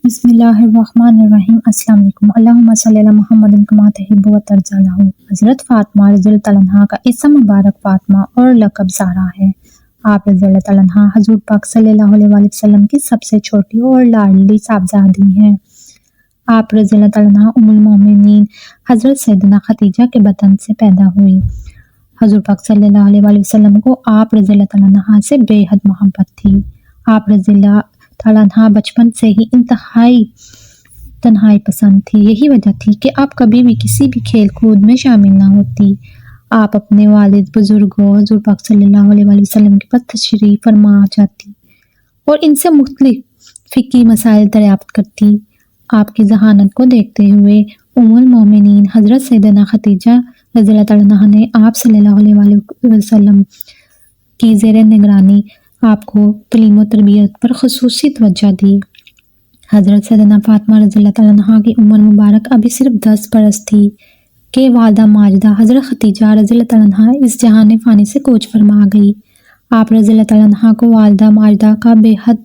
بسم اللہ الرحمن الرحیم۔ السلام علیکم۔ اللہم صلی علی محمد کما تحب و ترضی عنہ۔ حضرت فاطمہ رضی اللہ تعالیٰ عنہا کا اسم مبارک فاطمہ اور لقب زہرا ہے۔ آپ رضی اللہ تعالیٰ عنہا حضور پاک صلی اللہ علیہ وآلہ وسلم کی سب سے چھوٹی اور لاڈلی صاحبزادی ہیں۔ آپ رضی اللہ تعالیٰ عنہا ام المومنین حضرت سیدنا خدیجہ کے بطن سے پیدا ہوئی۔ حضور پاک صلی اللہ علیہ وآلہ وسلم کو آپ رضی اللہ تعالیٰ عنہا سے بے حد محبت تھی۔ آپ رضی اللہ تعالیٰ عنہا بچپن سے ہی انتہائی تنہائی پسند تھی۔ یہی وجہ تھی کہ آپ کبھی بھی کسی بھی کھیل کود میں شامل نہ ہوتی۔ آپ اپنے والد بزرگوں حضور پاک صلی اللہ علیہ وآلہ وسلم کے پاس تشریف فرما جاتی اور ان سے مختلف فقہی مسائل دریافت کرتی۔ آپ کی ذہانت کو دیکھتے ہوئے ام المومنین حضرت سیدنا خدیجہ رضی اللہ تعالیٰ عنہا نے آپ صلی اللہ علیہ وآلہ وسلم کی زیر نگرانی آپ کو تعلیم و تربیت پر خصوصی توجہ دی۔ حضرت سیدنا فاطمہ رضی اللہ تعالیٰ عنہا کی عمر مبارک ابھی صرف 10 برس تھی کہ والدہ ماجدہ حضرت خدیجہ رضی اللہ تعالیٰ عنہا اس جہان فانی سے کوچ فرما گئی۔ آپ رضی اللہ تعالیٰ عنہا کو والدہ ماجدہ کا بے حد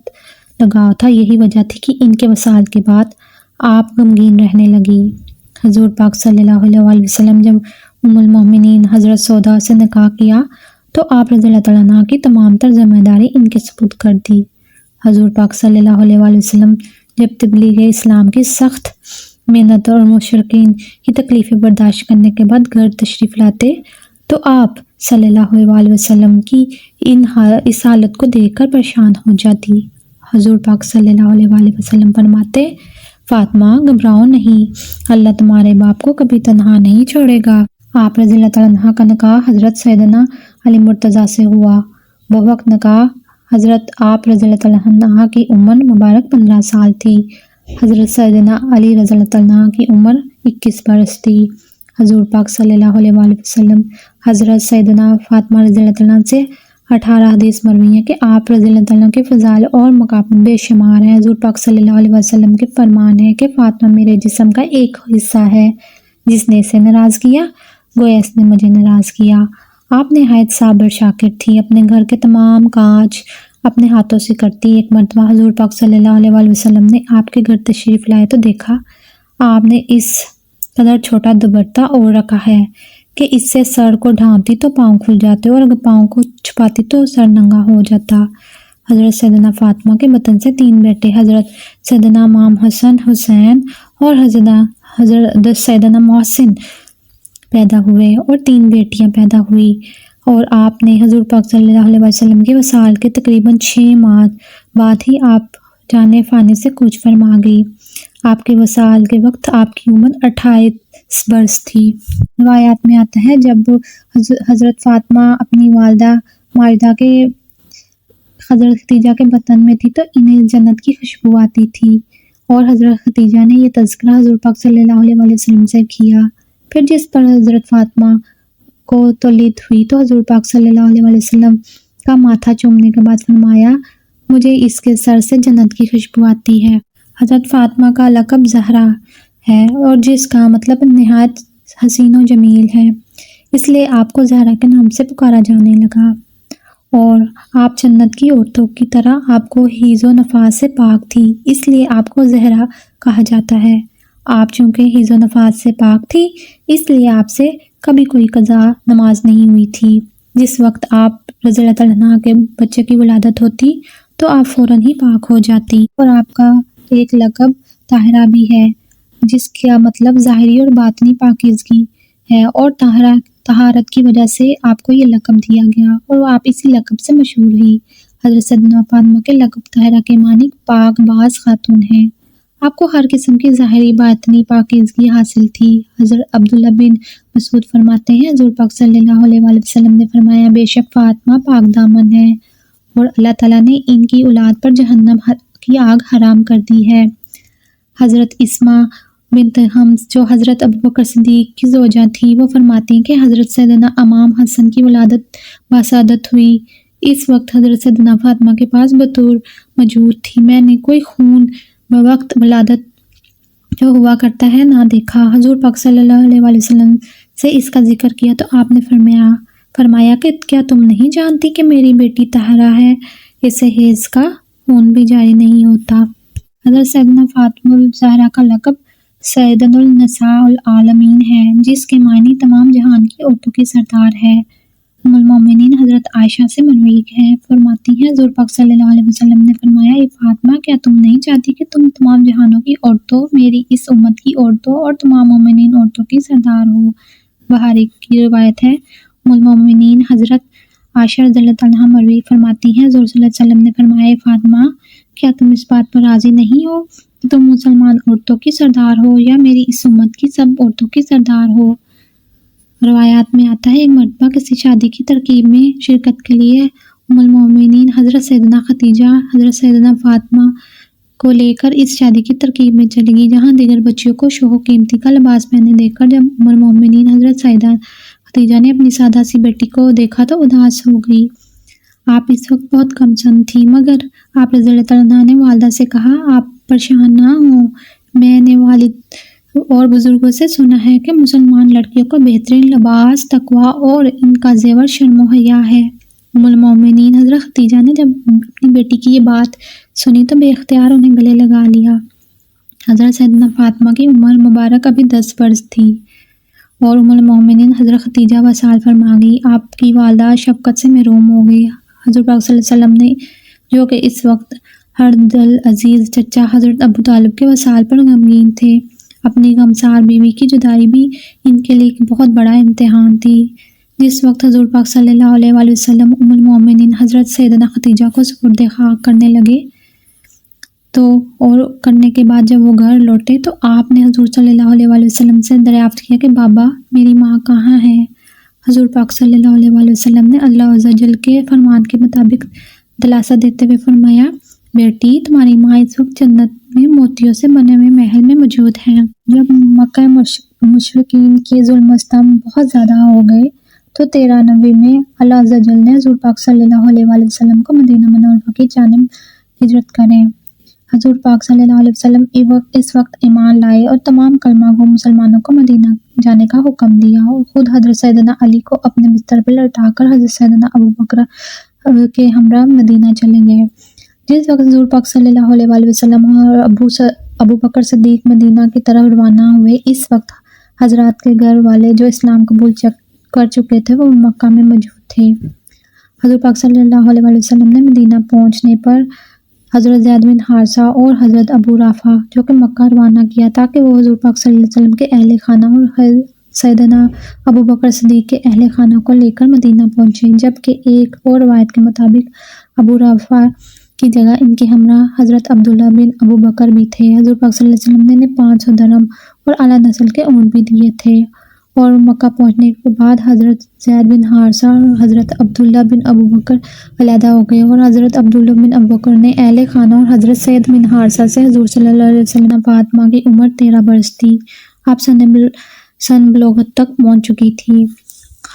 لگاؤ تھا۔ یہی وجہ تھی کہ ان کے وصال کے بعد آپ غمگین رہنے لگی۔ حضور پاک صلی اللہ علیہ وآلہ وسلم جب ام المومنین حضرت سودا سے نکاح کیا تو آپ رضی اللہ تعالیٰ عنہ کی تمام تر ذمہ داری ان کے سپرد کر دی۔ حضور پاک صلی اللہ علیہ وآلہ وسلم جب تبلیغ اسلام کی سخت محنت اور مشرکین کی تکلیفیں برداشت کرنے کے بعد گھر تشریف لاتے تو آپ صلی اللہ علیہ وآلہ وسلم کی اس حالت کو دیکھ کر پریشان ہو جاتی۔ حضور پاک صلی اللہ علیہ وآلہ وسلم فرماتے، فاطمہ گھبراؤ نہیں، اللہ تمہارے باپ کو کبھی تنہا نہیں چھوڑے گا۔ آپ رضی اللہ تعالیٰ عنہ کا نکاح حضرت سیدنا علی مرتضیٰ سے ہوا۔ وہ وقت نکاح حضرت آپ رضی اللہ تعالیٰ عنہ کی عمر مبارک 15 سال تھی۔ حضرت سیدنا علی رضی اللہ تعالیٰ عنہ کی عمر 21 برس تھی۔ حضور پاک صلی اللہ علیہ وآلہ وسلم حضرت سیدنا فاطمہ رضی اللہ تعالیٰ عنہ سے 18 حدیث مروی ہیں کہ آپ رضی اللہ تعالیٰ عنہ کے فضائل اور مقام بے شمار ہیں۔ حضور پاک صلی اللہ علیہ وسلم کے فرمان ہے کہ فاطمہ میرے جسم کا ایک حصہ ہے، جس نے اسے ناراض کیا گویا اس نے مجھے ناراض کیا۔ آپ نہایت صابر شاکر تھی، اپنے گھر کے تمام کاج اپنے ہاتھوں سے کرتی۔ ایک مرتبہ حضور پاک صلی اللہ علیہ وآلہ وسلم نے آپ کے گھر تشریف لائے تو دیکھا آپ نے اس قدر چھوٹا دوپٹہ اوڑھ رکھا ہے کہ اس سے سر کو ڈھانپتی تو پاؤں کھل جاتے اور اگر پاؤں کو چھپاتی تو سر ننگا ہو جاتا۔ حضرت سیدنا فاطمہ کے بطن سے 3 بیٹے حضرت سیدنا امام حسن حسین اور حضرت سیدنا محسن پیدا ہوئے اور 3 بیٹیاں پیدا ہوئی، اور آپ نے حضور پاک صلی اللہ علیہ وسلم کے وصال کے تقریباً 6 ماہ بعد ہی آپ جان فانی سے کوچ فرما گئی۔ آپ کے وصال کے وقت آپ کی عمر 28 برس تھی۔ روایات میں آتا ہے جب حضرت فاطمہ اپنی والدہ ماجدہ کے حضرت خدیجہ کے بطن میں تھی تو انہیں جنت کی خوشبو آتی تھی، اور حضرت خدیجہ نے یہ تذکرہ حضور پاک صلی اللہ علیہ وآلہ وسلم سے کیا۔ پھر جس پر حضرت فاطمہ کو تولید ہوئی تو حضور پاک صلی اللہ علیہ وآلہ وسلم کا ماتھا چومنے کے بعد فرمایا، مجھے اس کے سر سے جنت کی خوشبو آتی ہے۔ حضرت فاطمہ کا لقب زہرا ہے اور جس کا مطلب نہایت حسین و جمیل ہے، اس لیے آپ کو زہرا کے نام سے پکارا جانے لگا، اور آپ جنت کی عورتوں کی طرح آپ کو حیض و نفاس سے پاک تھی، اس لیے آپ کو زہرا کہا جاتا ہے۔ آپ چونکہ حیض و نفاس سے پاک تھی اس لیے آپ سے کبھی کوئی قضا نماز نہیں ہوئی تھی۔ جس وقت آپ رضی اللہ تعالیٰ عنہ کے بچے کی ولادت ہوتی تو آپ فوراً ہی پاک ہو جاتی، اور آپ کا ایک لقب طاہرہ بھی ہے جس کا مطلب ظاہری اور باطنی پاکیزگی ہے، اور طہارت کی وجہ سے آپ کو یہ لقب دیا گیا اور آپ اسی لقب سے مشہور ہوئی۔ حضرت سیدنا فاطمہ کے لقب طاہرہ کے معنی پاک باز خاتون ہیں۔ آپ کو ہر قسم کی ظاہری باطنی پاکیزگی حاصل تھی۔ حضرت عبداللہ بن مسعود فرماتے ہیں حضور پاک صلی اللہ علیہ وآلہ وسلم نے فرمایا، بے شک فاطمہ پاک دامن ہے اور اللہ تعالیٰ نے ان کی اولاد پر جہنم کی آگ حرام کر دی ہے۔ حضرت اسماء بنت حمز جو حضرت ابوبکر صدیق کی زوجہ تھی وہ فرماتی ہیں کہ حضرت سیدنا امام حسن کی ولادت باسعادت ہوئی۔ اس وقت حضرت سیدنا فاطمہ کے پاس بطور مجور تھی، میں نے کوئی خون بوقت ولادت جو ہوا کرتا ہے نہ دیکھا۔ حضور پاک صلی اللہ علیہ وآلہ وسلم سے اس کا ذکر کیا تو آپ نے فرمایا کہ کیا تم نہیں جانتی کہ میری بیٹی طاہرہ ہے، اسے حیض کا خون بھی جاری نہیں ہوتا۔ حضرت سیدنا فاطمہ الزہرا کا لقب سیدۃ النساء العالمین ہے، جس کے معنی تمام جہان کی عورتوں کی سردار ہے۔ ام المومنین حضرت عائشہ سے مروی ہے، فرماتی ہیں حضور پاک صلی اللہ علیہ وسلم نے فرمایا، اے فاطمہ، کیا تم نہیں چاہتی کہ تم تمام جہانوں کی عورتوں، میری اس امت کی عورتوں اور تمام مومنین عورتوں کی سردار ہو؟ بخاری کی روایت ہے۔ ام المومنین حضرت عائشہ رضی اللہ عنہا مروی فرماتی ہیں، حضور صلی اللہ علیہ وسلم نے فرمایا، اے فاطمہ، کیا تم اس بات پر راضی نہیں ہو کہ تم مسلمان عورتوں کی سردار ہو یا میری اس امت کی سب عورتوں کی سردار ہو؟ روایات میں آتا ہے، ایک مرتبہ کسی شادی کی ترکیب میں شرکت کے لیے ام المومنین حضرت سیدنا خدیجہ حضرت سیدنا فاطمہ کو لے کر اس شادی کی ترکیب میں چلی گئی، جہاں دیگر بچیوں کو شوق و قیمتی کا لباس پہنے دیکھ کر جب ام المومنین حضرت سیدہ خدیجہ نے اپنی سادہ سی بیٹی کو دیکھا تو اداس ہو گئی۔ آپ اس وقت بہت کم سن تھی، مگر آپ رضی اللہ عنہ نے والدہ سے کہا، آپ پریشان نہ ہوں، میں نے والد اور بزرگوں سے سنا ہے کہ مسلمان لڑکیوں کو بہترین لباس، تقویٰ اور ان کا زیور شرم و حیا ہے۔ ام المومنین حضرت خدیجہ نے جب اپنی بیٹی کی یہ بات سنی تو بے اختیار انہیں گلے لگا لیا۔ حضرت سیدنا فاطمہ کی عمر مبارک ابھی 10 برس تھی اور ام المومنین حضرت خدیجہ وصال فرما گئی۔ آپ کی والدہ شفقت سے محروم ہو گئی۔ حضور پاک صلی اللہ علیہ وسلم نے، جو کہ اس وقت ہر دل عزیز چچا حضرت ابو طالب کے وصال پر غمگین تھے، اپنی غمسار بیوی کی جدائی بھی ان کے لیے ایک بہت بڑا امتحان تھی۔ جس وقت حضور پاک صلی اللہ علیہ وآلہ وسلم ام المومنین حضرت سیدنا خدیجہ کو سپرد خاک کرنے لگے اور کرنے کے بعد جب وہ گھر لوٹے تو آپ نے حضور صلی اللہ علیہ وآلہ وسلم سے دریافت کیا کہ بابا، میری ماں کہاں ہے؟ حضور پاک صلی اللہ علیہ وآلہ وسلم نے اللہ عز و جل کے فرمان کے مطابق دلاسا دیتے ہوئے فرمایا، بیٹی، تمہاری ماں اس وقت جنت میں موتیوں سے بنے ہوئے محل میں موجود ہیں۔ جب مکہ مشرکین کے ظلم و ستم بہت زیادہ ہو گئے تو 1390 میں اللہ عز و جل نے حضور پاک صلی اللہ علیہ وآلہ وسلم کو مدینہ منورہ کی جانب ہجرت کریں۔ حضور پاک صلی اللہ علیہ وسلم اس وقت ایمان لائے اور تمام کلمہ گو مسلمانوں کو مدینہ جانے کا حکم دیا اور خود حضرت سیدنا علی کو اپنے بستر پر لٹا کر حضرت سیدنا ابو بکر کے ہمراہ مدینہ چلے گئے۔ جس وقت حضور پاک صلی اللہ علیہ وآلہ وسلم اور ابو بکر صدیق مدینہ کی طرف روانہ ہوئے، اس وقت حضرات کے گھر والے جو اسلام قبول کر چکے تھے وہ مکہ میں موجود تھے۔ حضور پاک صلی اللہ علیہ وآلہ وسلم نے مدینہ پہنچنے پر حضرت زید بن حارثہ اور حضرت ابو رافع جو کہ مکہ روانہ کیا تاکہ وہ حضور پاک صلی اللہ علیہ وسلم کے اہل خانہ اور سیدنا ابو بکر صدیق کے اہل خانہ کو لے کر مدینہ پہنچے، جبکہ ایک اور روایت کے مطابق ابو رافع کی جگہ ان کے ہمراہ حضرت عبداللہ بن ابو بکر بھی تھے۔ حضور پاک صلی اللہ علیہ وسلم نے 500 درہم اور اعلیٰ نسل کے اونٹ بھی دیے تھے، اور مکہ پہنچنے کے بعد حضرت زید بن حارثہ اور حضرت عبداللہ بن ابو بکر علیحدہ ہو گئے، اور حضرت عبداللہ بن ابو بکر نے اہل خانہ اور حضرت زید بن حارثہ سے حضور صلی اللہ علیہ وسلم فاطمہ کی عمر 13 برس تھی، آپ سن بلوغت تک پہنچ چکی تھی۔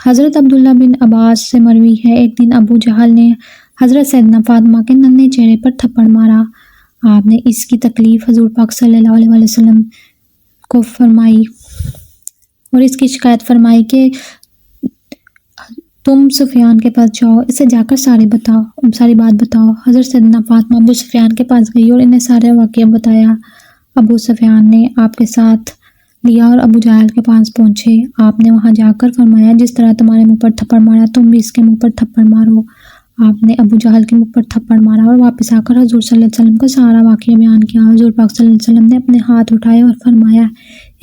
حضرت عبداللہ بن عباس سے مروی ہے، ایک دن ابو جہل نے حضرت سیدنا فاطمہ کے ننھے چہرے پر تھپڑ مارا۔ آپ نے اس کی تکلیف حضور پاک صلی اللہ علیہ وآلہ وسلم کو فرمائی اور اس کی شکایت فرمائی کہ تم سفیان کے پاس جاؤ، اسے جا کر ساری بات بتاؤ۔ حضرت سیدنا فاطمہ ابو سفیان کے پاس گئی اور انہیں سارے واقعہ بتایا۔ ابو سفیان نے آپ کے ساتھ لیا اور ابو جہل کے پاس پہنچے۔ آپ نے وہاں جا کر فرمایا، جس طرح تمہارے منہ پر تھپڑ مارا تم بھی اس کے منہ پر تھپڑ مارو۔ آپ نے ابو جہل کے منہ پر تھپڑ مارا اور واپس آ کر حضور صلی اللہ علیہ وسلم کو سارا واقعہ بیان کیا۔ حضور پاک صلی اللہ علیہ وسلم نے اپنے ہاتھ اٹھائے اور فرمایا،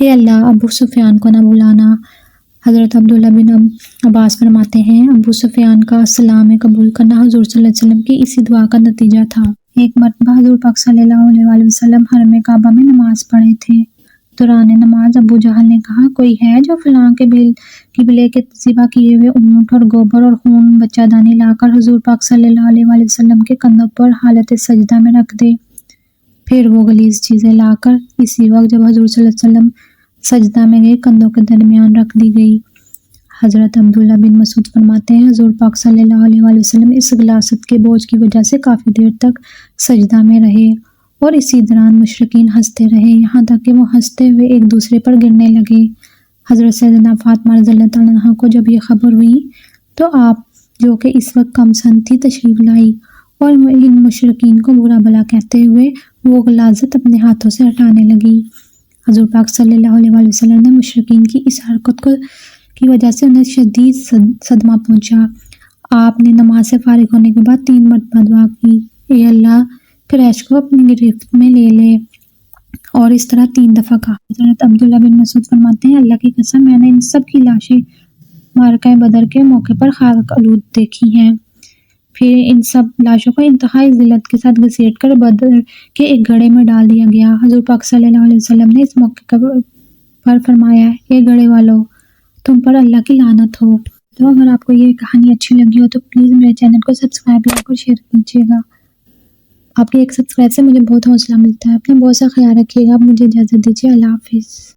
اے اللہ، ابو سفیان کو نہ بلانا۔ حضرت عبداللہ بن عباس فرماتے ہیں، ابو سفیان کا اسلام قبول کرنا حضور صلی اللہ علیہ وسلم کی اسی دعا کا نتیجہ تھا۔ ایک مرتبہ حضور پاک صلی اللہ علیہ وآلہ وسلم حرم کعبہ میں نماز پڑھے تھے۔ دوران نماز ابو جہل نے کہا، کوئی ہے جو فلاں قبلے کے ذبح کیے ہوئے اونٹ اور گوبر اور خون بچہ دانی لا کر حضور پاک صلی اللہ علیہ وآلہ وسلم کے کندھوں پر حالت سجدہ میں رکھ دے؟ پھر وہ غلیظ چیزیں لا کر اسی وقت جب حضور صلی اللہ علیہ وسلم سجدہ میں گئے کندھوں کے درمیان رکھ دی گئی۔ حضرت عبداللہ بن مسعود فرماتے ہیں، حضور پاک صلی اللہ علیہ وآلہ وسلم اس غلاظت کے بوجھ کی وجہ سے کافی دیر تک سجدہ میں رہے اور اسی دوران مشرکین ہنستے رہے، یہاں تک کہ وہ ہنستے ہوئے ایک دوسرے پر گرنے لگے۔ حضرت سیدنا فاطمہ رضی اللہ عنہا کو جب یہ خبر ہوئی تو آپ، جو کہ اس وقت کم سن تھی، تشریف لائی اور ان مشرکین کو برا بھلا کہتے ہوئے وہ غلاظت اپنے ہاتھوں سے ہٹانے لگی۔ حضور پاک صلی اللہ علیہ وآلہ وسلم نے مشرکین کی اس حرکت کی وجہ سے انہیں شدید صدمہ پہنچا۔ آپ نے نماز سے فارغ ہونے کے بعد 3 مرتبہ دعا کی، اے اللہ قریش کو اپنی گرفت میں لے لے، اور اس طرح 3 دفعہ کہا۔ حضرت عبداللہ بن مسعود فرماتے ہیں، اللہ کی قسم میں نے ان سب کی لاشیں معرکہ بدر کے موقع پر خاک آلود دیکھی ہیں۔ پھر ان سب لاشوں کو انتہائی ذلت کے ساتھ گھسیٹ کر بدر کے ایک گڑھے میں ڈال دیا گیا۔ حضور پاک صلی اللہ علیہ وسلم نے اس موقع پر فرمایا، اے گڑھے والو، تم پر اللہ کی لعنت ہو۔ تو اگر آپ کو یہ کہانی اچھی لگی ہو تو پلیز میرے چینل کو سبسکرائب لائک اور شیئر کیجیے گا۔ آپ کے ایک سبسکرائب سے مجھے بہت حوصلہ ملتا ہے۔ اپنا بہت سا خیال رکھیے گا۔ آپ مجھے اجازت دیجیے۔ اللہ حافظ۔